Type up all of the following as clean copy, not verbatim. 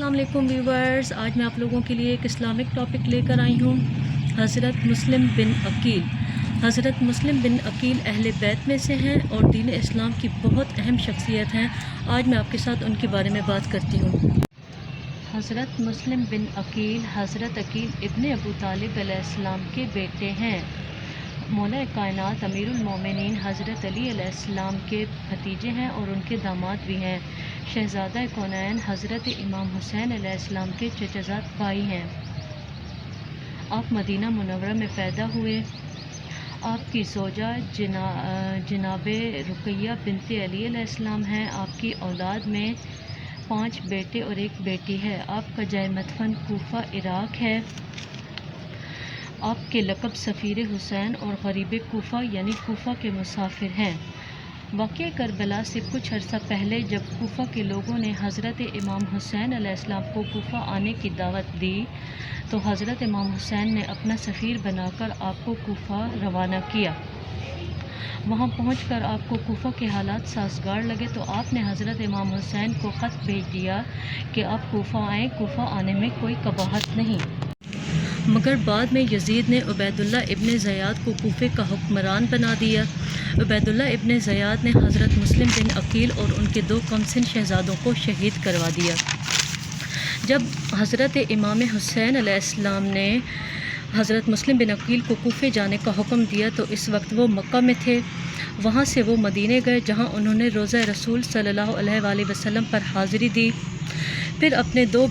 अस्सलाम वालेकुम व्यूवर्स, आज मैं आप लोगों के लिए एक इस्लामिक टॉपिक लेकर आई हूँ। हज़रत मुस्लिम बिन अकील। हज़रत मुस्लिम बिन अकील अहले बैत में से हैं और दीन इस्लाम की बहुत अहम शख्सियत हैं। आज मैं आपके साथ उनके बारे में बात करती हूँ। हज़रत मुस्लिम बिन अकील हज़रत अकील इब्न अबू तालिब अलैहिस्सलाम के बेटे हैं। मौला कायनात अमीरुल मोमिनीन हज़रत अली अलैहिस्सलाम के भतीजे हैं और उनके दामाद भी हैं। शहज़ादा कौनैन हज़रत इमाम हुसैन अलैहिस्सलाम के चचाज़ाद भाई हैं। आप मदीना मुनव्वरा में पैदा हुए। आपकी ज़ौजा जनाब रुक़ैया बिनते अली अलैहिस्सलाम हैं। आपकी औलाद में 5 बेटे और 1 बेटी है। आपका जाए मदफन कूफा इराक़ है। आपके लक़ब सफ़ीर हुसैन और गरीब कूफा यानी कूफा के मुसाफिर हैं। वाक़या करबला से कुछ अर्सा पहले जब कूफा के लोगों ने हज़रत इमाम हुसैन अलैहिस्सलाम को कूफा आने की दावत दी तो हज़रत इमाम हुसैन ने अपना सफ़ीर बनाकर आपको कूफा रवाना किया। वहाँ पहुंचकर आपको कूफा के हालात साज़गार लगे तो आपने हज़रत इमाम हुसैन को ख़त भेज दिया कि आप कूफा आएँ, कूफा आने में कोई कबाहत नहीं। मगर बाद में यजीद ने उबैदुल्लाह इब्न ज़ियाद को कूफे का हुक्मरान बना दिया। उबैदुल्लाह इब्न ज़ियाद ने हज़रत मुस्लिम बिन अकील और उनके 2 कमसिन शहज़ादों को शहीद करवा दिया। जब हज़रत इमाम हुसैन अलैहिस्सलाम ने हज़रत मुस्लिम बिन अकील को कूफे जाने का हुक्म दिया तो इस वक्त वो मक्का में थे। वहाँ से वो मदीने गए जहाँ उन्होंने रोज़ा रसूल सल्लल्लाहु अलैहि वसल्लम पर हाज़िरी दी। फिर अपने दो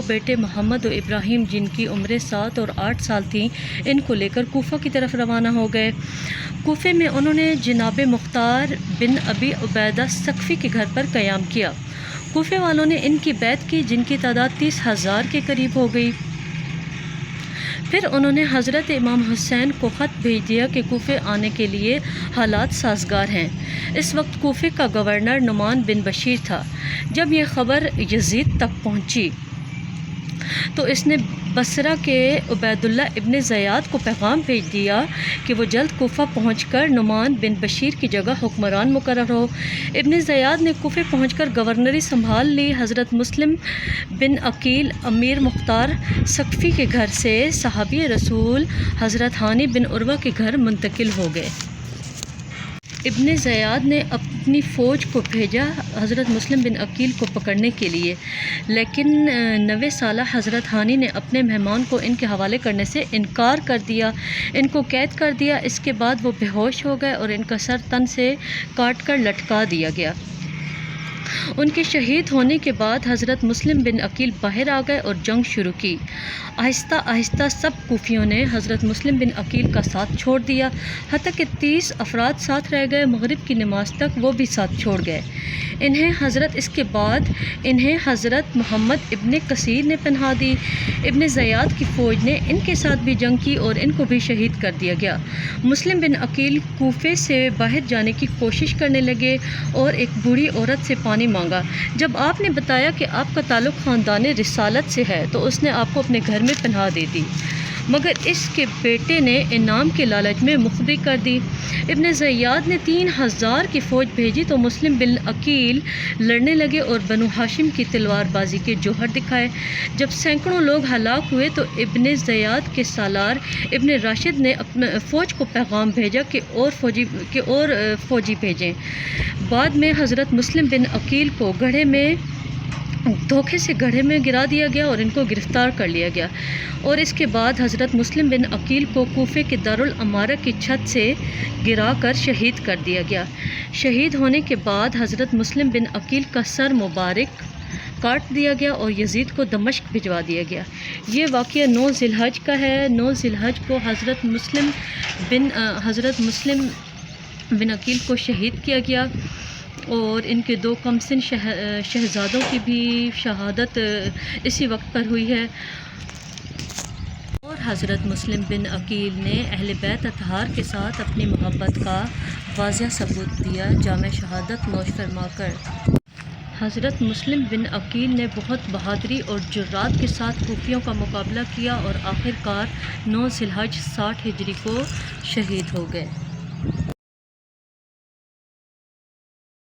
बेटे मोहम्मद और इब्राहिम जिनकी उम्रें 7 और 8 साल थीं इनको लेकर कूफा की तरफ रवाना हो गए। कूफे में उन्होंने जनाब मुख्तार बिन अबी उबैदा सकफ़ी के घर पर क़याम किया। कूफे वालों ने इनकी बैत की जिनकी तादाद 30,000 के करीब हो गई। फिर उन्होंने हज़रत इमाम हुसैन को ख़त भेज दिया कि कूफे आने के लिए हालात साज़गार हैं। इस वक्त कूफे का गवर्नर नुमान बिन बशीर था। जब यह ख़बर यजीद तक पहुंची तो इसने बसरा के उबैदुल्लाह इब्न ज़ियाद को पैगाम भेज दिया कि वो जल्द कूफा पहुंचकर नुमान बिन बशीर की जगह हुक्मरान मुकर्रर हो। इब्न ज़ियाद ने कूफे पहुंचकर गवर्नरी संभाल ली। हज़रत मुस्लिम बिन अकील अमीर मुख्तार सकफ़ी के घर से सहाबी रसूल हज़रत हानी बिन उर्वा के घर मुंतकिल हो गए। इब्न ज़ियाद ने अपनी फ़ौज को भेजा हज़रत मुस्लिम बिन अकील को पकड़ने के लिए, लेकिन 90 साला हज़रत हानी ने अपने मेहमान को इनके हवाले करने से इनकार कर दिया। इनको कैद कर दिया। इसके बाद वो बेहोश हो गए और इनका सर तन से काट कर लटका दिया गया। उनके शहीद होने के बाद हज़रत मुस्लिम बिन अकील बाहर आ गए और जंग शुरू की। आहिस्ता आहिस्ता सब कूफियों ने हज़रत मुस्लिम बिन अकील का साथ छोड़ दिया। हत्ता कि 30 अफराद साथ रह गए। मगरिब की नमाज तक वो भी साथ छोड़ गए। इसके बाद इन्हें हज़रत मोहम्मद इब्न कसीर ने पनाह दी। इब्न ज़ियाद की फ़ौज ने इनके साथ भी जंग की और इनको भी शहीद कर दिया गया। मुस्लिम बिन अकील कूफे से बाहर जाने की कोशिश करने लगे और एक बूढ़ी औरत से पानी मांगा। जब आपने बताया कि आपका ताल्लुक़ ख़ानदान रिसालत से है तो उसने आपको अपने घर में पनाह दे दी, मगर इसके बेटे ने इनाम के लालच में मुखबरी कर दी। इब्न ज़ियाद ने 3000 की फ़ौज भेजी तो मुस्लिम बिन अकील लड़ने लगे और बनु हाशिम की तलवारबाजी के जौहर दिखाए। जब सैकड़ों लोग हलाक हुए तो इब्न ज़ियाद के सालार इब्न राशिद ने अपने फ़ौज को पैगाम भेजा कि और फ़ौजी भेजें। बाद में हज़रत मुस्लिम बिन अकील को धोखे से गड्ढे में गिरा दिया गया और इनको गिरफ़्तार कर लिया गया और इसके बाद हज़रत मुस्लिम बिन अकील को कूफे के दारुल अमारा की छत से गिरा कर शहीद कर दिया गया। शहीद होने के बाद हज़रत मुस्लिम बिन अकील का सर मुबारक काट दिया गया और यजीद को दमिश्क भिजवा दिया गया। ये वाक़या 9 ज़िलहज का है। 9 ज़िलहज को हज़रत मुस्लिम बिन अकील को शहीद किया गया और इनके 2 कमसिन शहज़ादों की भी शहादत इसी वक्त पर हुई है। और हज़रत मुस्लिम बिन अकील ने अहले बैत अतहार के साथ अपनी मोहब्बत का वाज़िह सबूत दिया जामे शहादत नोश फरमाकर। हज़रत मुस्लिम बिन अकील ने बहुत बहादुरी और जुर्रात के साथ कूफियों का मुकाबला किया और आखिरकार 9 ज़िलहज 60 हिजरी को शहीद हो गए।